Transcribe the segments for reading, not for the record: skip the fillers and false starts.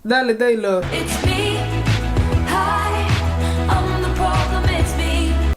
Dale, Taylor.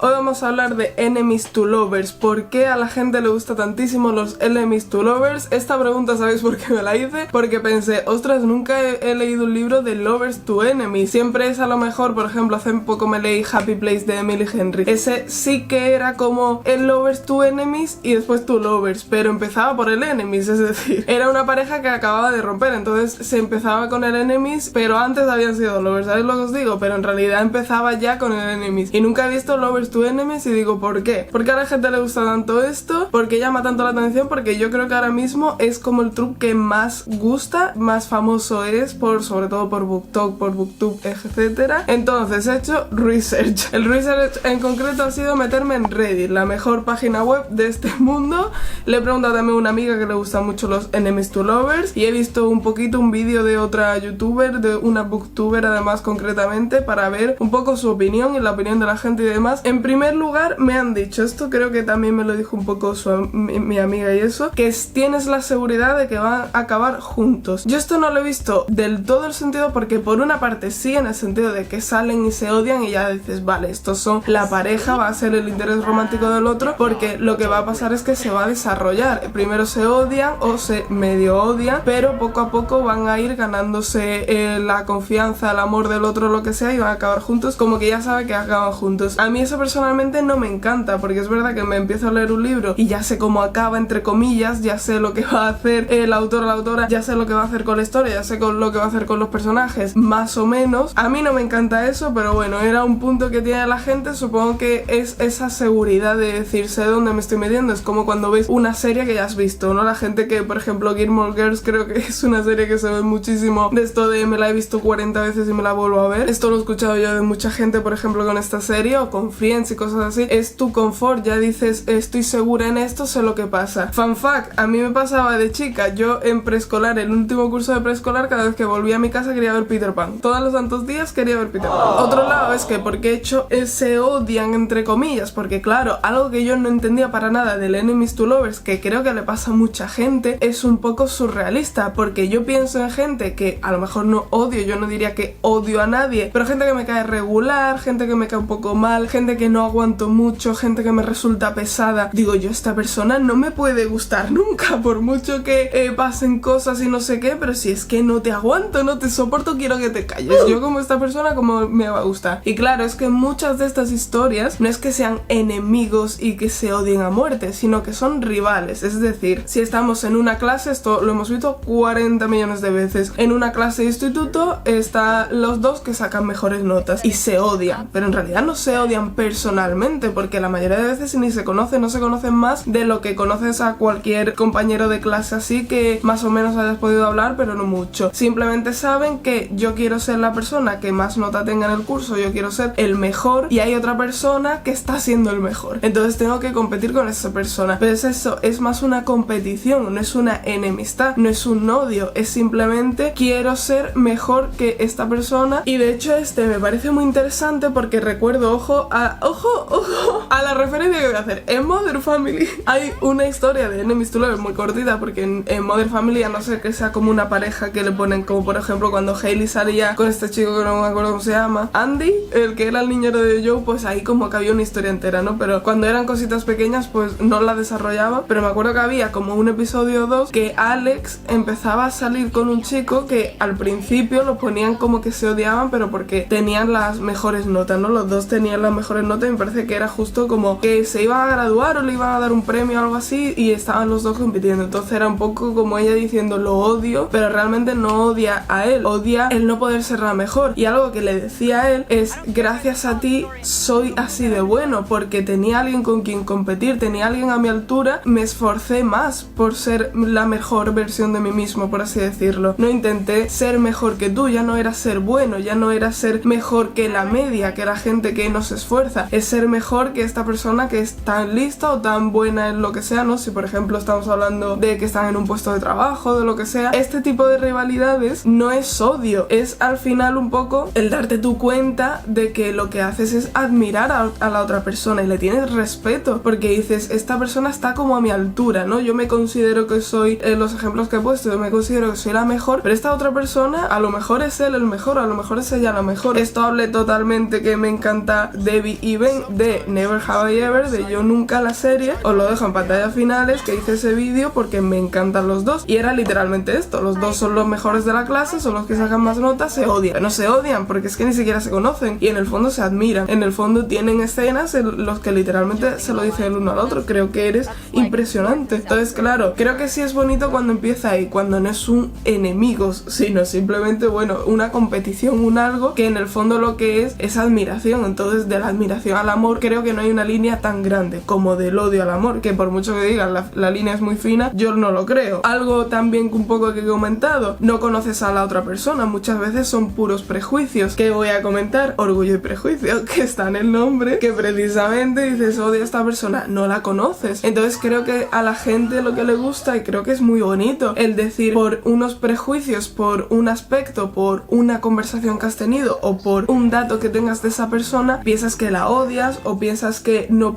Hoy vamos a hablar de Enemies to Lovers. ¿Por qué a la gente le gusta tantísimo los Enemies to Lovers? Esta pregunta, ¿sabéis por qué me la hice? Porque pensé, ostras, nunca he leído un libro de Lovers to Enemies. Siempre es a lo mejor, por ejemplo, hace poco me leí Happy Place de Emily Henry. Ese sí que era como el Lovers to Enemies y después to Lovers, pero empezaba por el Enemies, es decir, era una pareja que acababa de romper, entonces se empezaba con el Enemies, pero antes habían sido Lovers, ¿sabéis lo que os digo? Pero en realidad empezaba ya con el Enemies. Y nunca he visto Lovers to Enemies y digo, ¿por qué? ¿Por qué a la gente le gusta tanto esto? ¿Por qué llama tanto la atención? Porque yo creo que ahora mismo es como el truco que más gusta, más famoso es, sobre todo por BookTok, por BookTube, etcétera. Entonces he hecho research. El research en concreto ha sido meterme en Reddit, la mejor página web de este mundo. Le he preguntado también a una amiga que le gustan mucho los Enemies to Lovers y he visto un poquito un vídeo de otra youtuber, de una booktuber además concretamente, para ver un poco su opinión y la opinión de la gente y demás. En primer lugar me han dicho, esto creo que también me lo dijo un poco mi amiga y eso, que tienes la seguridad de que van a acabar juntos. Yo esto no lo he visto del todo el sentido, porque por una parte sí, en el sentido de que salen y se odian y ya dices, vale, estos son la pareja, va a ser el interés romántico del otro, porque lo que va a pasar es que se va a desarrollar. Primero se odian o se medio odian, pero poco a poco van a ir ganándose la confianza, el amor del otro, lo que sea, y van a acabar juntos, como que ya sabe que acaban juntos. A mí eso personalmente no me encanta, porque es verdad que me empiezo a leer un libro y ya sé cómo acaba, entre comillas, ya sé lo que va a hacer el autor o la autora, ya sé lo que va a hacer con la historia, ya sé lo que va a hacer con los personajes, más o menos. A mí no me encanta eso, pero bueno, era un punto que tiene la gente, supongo que es esa seguridad de decir, sé dónde me estoy metiendo. Es como cuando ves una serie que ya has visto, ¿no? La gente que, por ejemplo, Gilmore Girls creo que es una serie que se ve muchísimo de esto de me la he visto 40 veces y me la vuelvo a ver. Esto lo he escuchado yo de mucha gente, por ejemplo, con esta serie o con Friends y cosas así. Es tu confort, ya dices, estoy segura en esto, sé lo que pasa. Fun fact, a mí me pasaba de chica, yo en preescolar, el último curso de preescolar, cada vez que volvía a mi casa quería ver Peter Pan. Todos los santos días quería ver Peter Pan. Otro lado es que porque he hecho se odian entre comillas, porque claro, algo que yo no entendía para nada del Enemies to Lovers, que creo que le pasa a mucha gente, es un poco surrealista, porque yo pienso en gente que a lo mejor no odio, yo no diría que odio a nadie, pero gente que me cae regular, gente que me cae un poco mal, gente que no aguanto mucho, gente que me resulta pesada. Digo yo, esta persona no me puede gustar nunca, por mucho que pasen cosas y no sé qué, pero si es que no te aguanto, no te soporto, quiero que te calles. Yo como esta persona, como me va a gustar. Y claro, es que muchas de estas historias no es que sean enemigos y que se odien a muerte, sino que son rivales. Es decir, si estamos en una clase, esto lo hemos visto 40 millones de veces, en una clase de instituto están los dos que sacan mejores notas y se odian, pero en realidad no se odian personalmente, porque la mayoría de veces ni se conocen, no se conocen más de lo que conoces a cualquier compañero de clase así que más o menos hayas podido hablar, pero no mucho. Simplemente saben que yo quiero ser la persona que más nota tenga en el curso, yo quiero ser el mejor y hay otra persona que está siendo el mejor, entonces tengo que competir con esa persona. Pero es eso, es más una competición, no es una enemistad, no es un odio, es simplemente quiero ser mejor que esta persona. Y de hecho me parece muy interesante porque recuerdo, ojo a la referencia que voy a hacer. En Modern Family hay una historia de Enemies to Lovers muy cortita, porque en Modern Family, a no ser que sea como una pareja que le ponen, como por ejemplo cuando Hailey salía con este chico que no me acuerdo cómo se llama, Andy, el que era el niñero de Joe, pues ahí como que había una historia entera, ¿no? Pero cuando eran cositas pequeñas pues no la desarrollaba. Pero me acuerdo que había como un episodio 2 que Alex empezaba a salir con un chico que al principio lo ponían como que se odiaban, pero porque tenían las mejores notas, ¿no? Los dos tenían las mejores notas y me parece que era justo como que se iban a graduar o le iban a dar un premio o algo así y estaban los dos compitiendo. Entonces era un poco como ella diciendo lo odio, pero realmente no odia a él, odia el no poder ser la mejor. Y algo que le decía a él es, gracias a ti soy así de bueno, porque tenía alguien con quien competir, tenía alguien a mi altura, me esforcé más por ser la mejor versión de mí mismo, por así decirlo. No intenté ser mejor que tú, ya no era ser bueno, ya no era ser mejor que la media, que la gente que no se esfuerza, fuerza es ser mejor que esta persona que es tan lista o tan buena en lo que sea, ¿no? Si por ejemplo estamos hablando de que están en un puesto de trabajo, de lo que sea, este tipo de rivalidades no es odio, es al final un poco el darte tu cuenta de que lo que haces es admirar a la otra persona y le tienes respeto, porque dices, esta persona está como a mi altura, ¿no? Yo me considero que soy, los ejemplos que he puesto, yo me considero que soy la mejor, pero esta otra persona, a lo mejor es él el mejor, a lo mejor es ella la mejor. Esto hablé totalmente que me encanta Debbie y Ben de Never Have I Ever, de Yo Nunca, la serie. Os lo dejo en pantalla finales, que hice ese vídeo porque me encantan los dos, y era literalmente esto, los dos son los mejores de la clase, son los que sacan más notas, se odian, pero no se odian porque es que ni siquiera se conocen y en el fondo se admiran, en el fondo tienen escenas en los que literalmente se lo dicen el uno al otro. Creo que eres impresionante. Entonces claro, creo que sí es bonito cuando empieza ahí, cuando no es un enemigos, sino simplemente, bueno, una competición, un algo que en el fondo lo que es admiración. Entonces de la admiración al amor creo que no hay una línea tan grande como del odio al amor, que por mucho que digan la línea es muy fina, yo no lo creo. Algo también un poco que he comentado, no conoces a la otra persona, muchas veces son puros prejuicios. ¿Qué voy a comentar? Orgullo y Prejuicio, que está en el nombre, que precisamente dices, odio a esta persona, no la conoces. Entonces creo que a la gente lo que le gusta, y creo que es muy bonito, el decir por unos prejuicios, por un aspecto, por una conversación que has tenido o por un dato que tengas de esa persona, piensas que la odias o piensas que no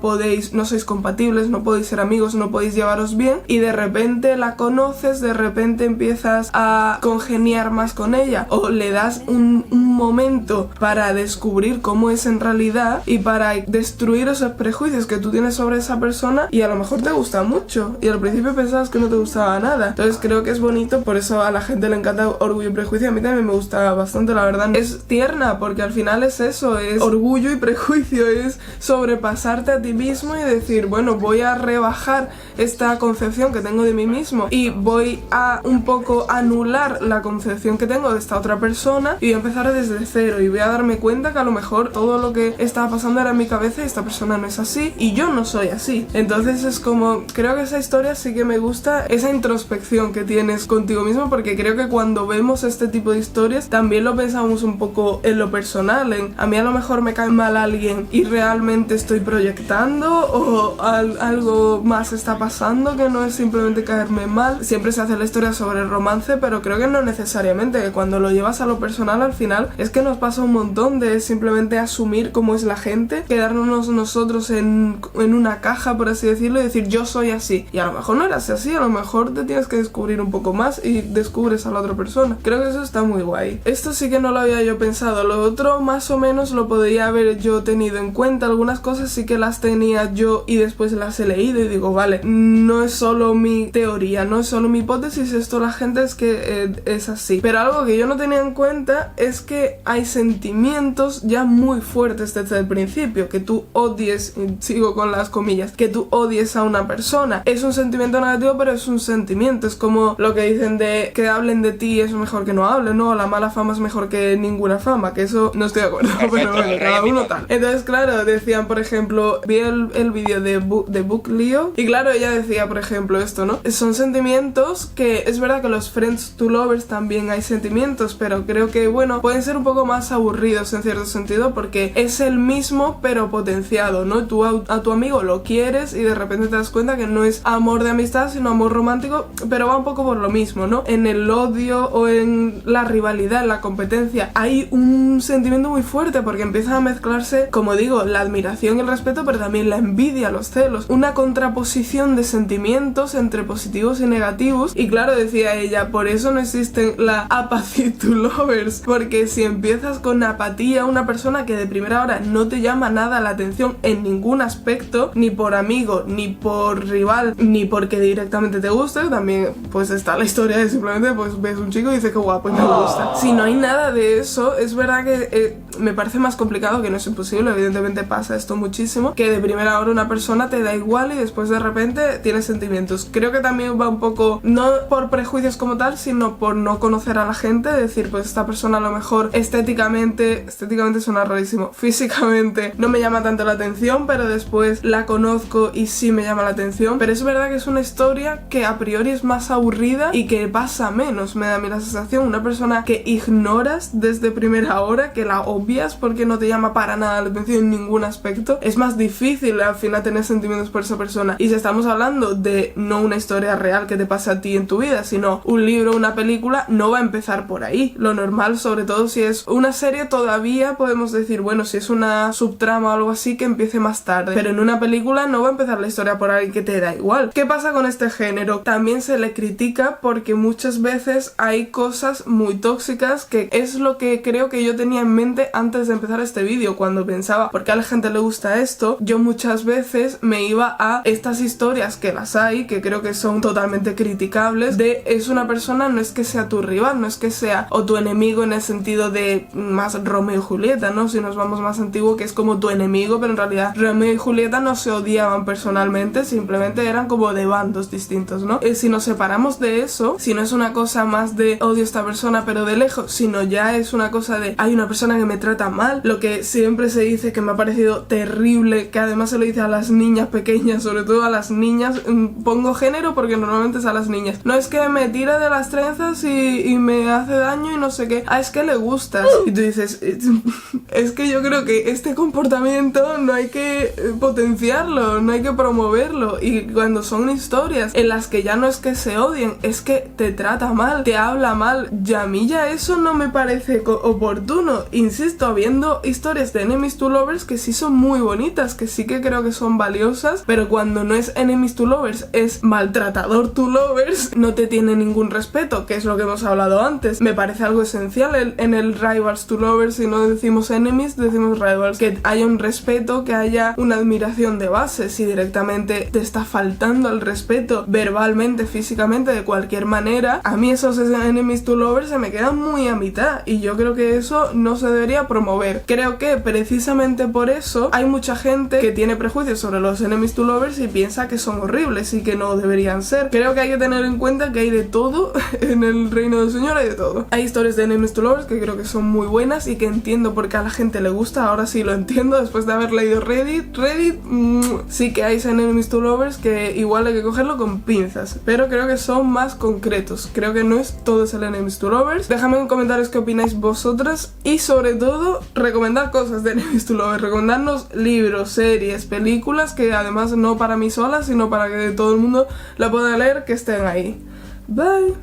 sois compatibles, no podéis ser amigos, no podéis llevaros bien, y de repente la conoces, de repente empiezas a congeniar más con ella o le das un momento para descubrir cómo es en realidad y para destruir esos prejuicios que tú tienes sobre esa persona, y a lo mejor te gusta mucho y al principio pensabas que no te gustaba nada. Entonces creo que es bonito, por eso a la gente le encanta Orgullo y Prejuicio. A mí también me gusta bastante, la verdad. Es tierna porque al final es eso, es orgullo y prejuicio, es sobrepasarte a ti mismo y decir, bueno, voy a rebajar esta concepción que tengo de mí mismo y voy a un poco anular la concepción que tengo de esta otra persona y voy a empezar desde cero y voy a darme cuenta que a lo mejor todo lo que estaba pasando era en mi cabeza y esta persona no es así y yo no soy así. Entonces es como, creo que esa historia sí que me gusta, esa introspección que tienes contigo mismo, porque creo que cuando vemos este tipo de historias también lo pensamos un poco en lo personal, en a mí a lo mejor me cae mal alguien y realmente estoy proyectando o algo más está pasando que no es simplemente caerme mal. Siempre se hace la historia sobre el romance, pero creo que no necesariamente, que cuando lo llevas a lo personal al final es que nos pasa un montón de simplemente asumir cómo es la gente, quedarnos nosotros en una caja, por así decirlo, y decir yo soy así, y a lo mejor no eras así, a lo mejor te tienes que descubrir un poco más y descubres a la otra persona. Creo que eso está muy guay. Esto sí que no lo había yo pensado, lo otro más o menos lo podría haber yo tenido en cuenta, algunas cosas sí que las tenía yo y después las he leído y digo, vale, no es solo mi teoría, no es solo mi hipótesis, esto la gente es que es así. Pero algo que yo no tenía en cuenta es que hay sentimientos ya muy fuertes desde el principio, que tú odies, sigo con las comillas, que tú odies a una persona. Es un sentimiento negativo, pero es un sentimiento, es como lo que dicen de que hablen de ti es mejor que no hablen, no, la mala fama es mejor que ninguna fama, que eso no estoy de acuerdo, pero bueno, cada uno tal. Entonces claro, decían por ejemplo, vi el vídeo de Book Leo y claro, ella decía por ejemplo esto, ¿no? Son sentimientos que es verdad que los Friends to Lovers también hay sentimientos, pero creo que bueno, pueden ser un poco más aburridos en cierto sentido porque es el mismo pero potenciado, ¿no? Tú a tu amigo lo quieres y de repente te das cuenta que no es amor de amistad sino amor romántico, pero va un poco por lo mismo, ¿no? En el odio o en la rivalidad, en la competencia hay un sentimiento muy fuerte porque empieza a mezclarse, como digo, la admiración y el respeto, pero también la envidia, los celos, una contraposición de sentimientos entre positivos y negativos. Y claro, decía ella, por eso no existen la apathy to lovers, porque si empiezas con apatía a una persona que de primera hora no te llama nada la atención en ningún aspecto, ni por amigo, ni por rival, ni porque directamente te guste, también pues está la historia de simplemente pues ves un chico y dices que guapo y me gusta. Si no hay nada de eso, es verdad que me parece más complicado, que no es imposible, evidentemente pasa esto muchísimo, que de primera hora una persona te da igual y después de repente tienes sentimientos. Creo que también va un poco, no por prejuicios como tal, sino por no conocer a la gente, decir pues esta persona a lo mejor estéticamente suena rarísimo, físicamente no me llama tanto la atención, pero después la conozco y sí me llama la atención. Pero es verdad que es una historia que a priori es más aburrida y que pasa menos, me da a mí la sensación, una persona que ignoras desde primera hora, que la obvias obvias porque no te llama para nada la atención en ningún aspecto, es más difícil al final tener sentimientos por esa persona. Y si estamos hablando de no una historia real que te pasa a ti en tu vida, sino un libro, una película, no va a empezar por ahí. Lo normal, sobre todo si es una serie, todavía podemos decir, bueno, si es una subtrama o algo así, que empiece más tarde, pero en una película no va a empezar la historia por ahí, que te da igual. ¿Qué pasa con este género? También se le critica porque muchas veces hay cosas muy tóxicas, que es lo que creo que yo tenía en mente antes de empezar este vídeo, cuando pensaba ¿por qué a la gente le gusta esto? Yo muchas veces me iba a estas historias, que las hay, que creo que son totalmente criticables, de es una persona, no es que sea tu rival, no es que sea o tu enemigo en el sentido de más Romeo y Julieta, ¿no? Si nos vamos más antiguo, que es como tu enemigo, pero en realidad Romeo y Julieta no se odiaban personalmente, simplemente eran como de bandos distintos, ¿no? Si nos separamos de eso, si no es una cosa más de odio a esta persona pero de lejos, sino ya es una cosa de hay una persona que me trata mal, lo que siempre se dice, que me ha parecido terrible, que además se lo dice a las niñas pequeñas, sobre todo a las niñas, pongo género porque normalmente es a las niñas, no es que me tira de las trenzas y me hace daño y no sé qué, es que le gustas, y tú dices, es que yo creo que este comportamiento no hay que potenciarlo, no hay que promoverlo, y cuando son historias en las que ya no es que se odien, es que te trata mal, te habla mal, y a mí ya eso no me parece oportuno. Insisto, habiendo historias de enemies to lovers que sí son muy bonitas, que sí que creo que son valiosas, pero cuando no es enemies to lovers, es maltratador to lovers, no te tiene ningún respeto, que es lo que hemos hablado antes. Me parece algo esencial en el rivals to lovers, si no decimos enemies, decimos rivals, que haya un respeto, que haya una admiración de base. Si directamente te está faltando el respeto verbalmente, físicamente, de cualquier manera, a mí esos enemies to lovers se me quedan muy a mitad, y yo creo que eso no se debería promover. Creo que precisamente por eso hay mucha gente que tiene prejuicios sobre los enemies to lovers y piensa que son horribles y que no deberían ser. Creo que hay que tener en cuenta que hay de todo en el reino del señor, hay de todo. Hay historias de enemies to lovers que creo que son muy buenas y que entiendo por qué a la gente le gusta. Ahora sí lo entiendo después de haber leído Reddit, sí que hay enemies to lovers que igual hay que cogerlo con pinzas, pero creo que son más concretos. Creo que no es todo el enemies to lovers. Déjame en comentarios qué opináis vosotras, y sobre todo recomendar cosas de enemies to lovers, recomendarnos libros, series, películas, que además no para mí sola, sino para que todo el mundo la pueda leer, que estén ahí. Bye.